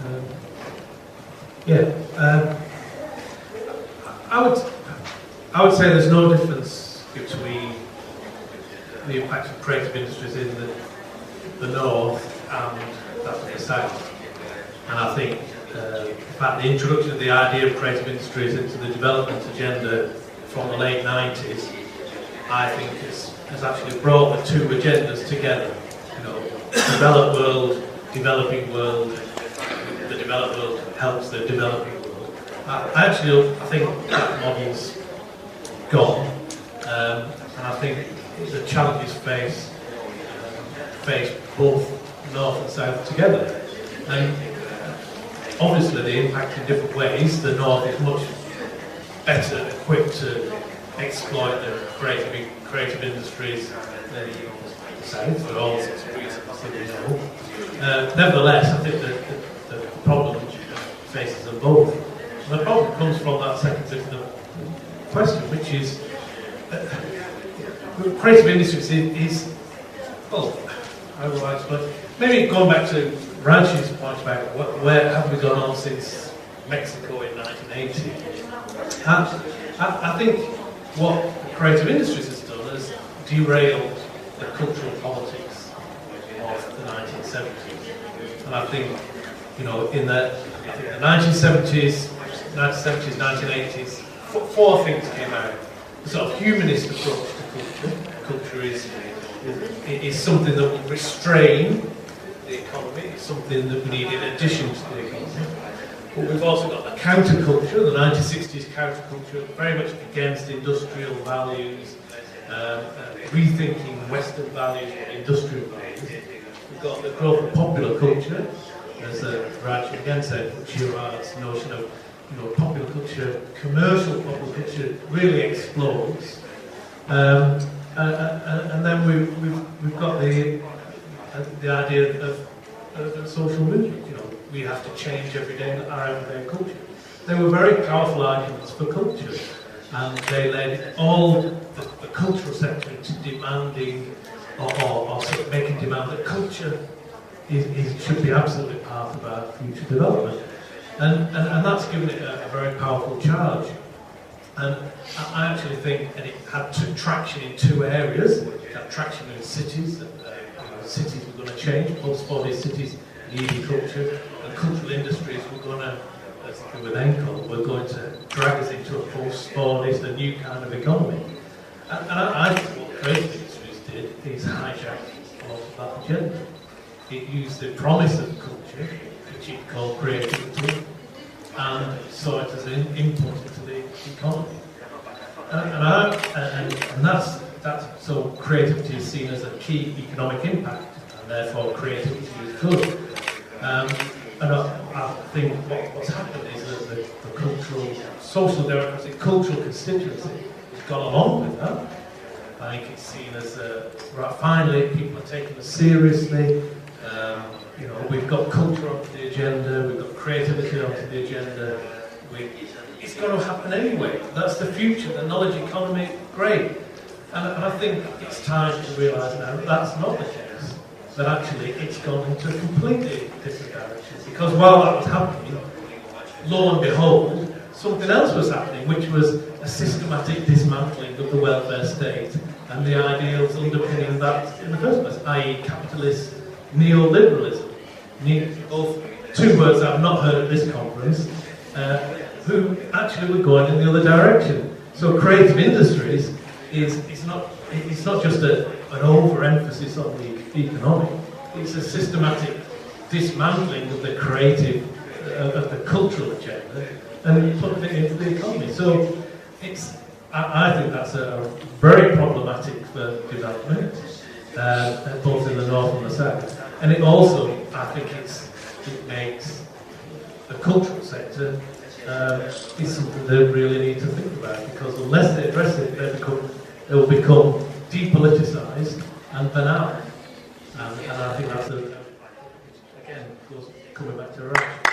Um, yeah, I would say there's no difference between the impact of creative industries in the north and that of the south. And I think, in fact, the introduction of the idea of creative industries into the development agenda from the late 90s, I think has actually brought the two agendas together. You know, developed world, developing world. The developed world helps the developing world. I think that model's gone, and I think the challenges face both north and south together. And obviously they impact in different ways. The north is much better equipped to exploit the creative industries than the south, for all sorts of reasons that we know. Nevertheless, I think the problem faces them both. And the problem comes from that second bit of the question, which is creative industries is well, how do I explain? Maybe going back to Ranchi's point about where have we gone on since Mexico in 1980. I think what the creative industries has done is derailed the cultural politics of the 1970s. And I think, you know, in the 1970s, 1980s, four things came out. The sort of humanist approach to culture. Culture is something that will restrain the economy. It's something that we need in addition to the economy. But we've also got the counterculture, the 1960s counterculture, very much against industrial values, rethinking Western values for industrial values. We've got the growth of popular culture, as Raj again said, Girard's notion of, you know, popular culture, commercial popular culture really explodes. And then we've got the idea of social movement. You know, we have to change our everyday culture. They were very powerful arguments for culture, and they led all the cultural sector into demanding or sort of making demand that culture should be absolutely part of our future development, and that's given it a very powerful charge. And I actually think that it had traction in two areas. It had traction in cities, that cities were going to change, post-40 cities needing culture, and cultural industries were going to, as with Encol, were going to drag us into a post-40s, a new kind of economy. And I think what creative industries did is hijack a lot of that agenda. It used the promise of culture, which it called creativity, and saw it as an input into the economy. And that's so creativity is seen as a key economic impact, and therefore creativity is good. And I think what's happened is that the cultural, social democratic, cultural constituency has gone along with that. I think it's seen as right, finally people are taking us seriously. You know, we've got culture onto the agenda, we've got creativity onto the agenda. It's going to happen anyway. That's the future, the knowledge economy, great. And I think it's time to realise now that that's not the case. That actually it's gone into a completely different direction. Because while that was happening, lo and behold, something else was happening, which was a systematic dismantling of the welfare state and the ideals underpinning that in the first place, i.e. capitalist neoliberalism. Both two words I've not heard at this conference, who actually were going in the other direction. So creative industries is not just an overemphasis on the economic, it's a systematic dismantling of the creative, of the cultural agenda, and putting it into the economy. So I think that's a very problematic for development, both in the north and the south. And it also, I think it makes the cultural sector is something they really need to think about, because unless they address it, they will become depoliticised and banal. And I think that's, again, coming back to Raj.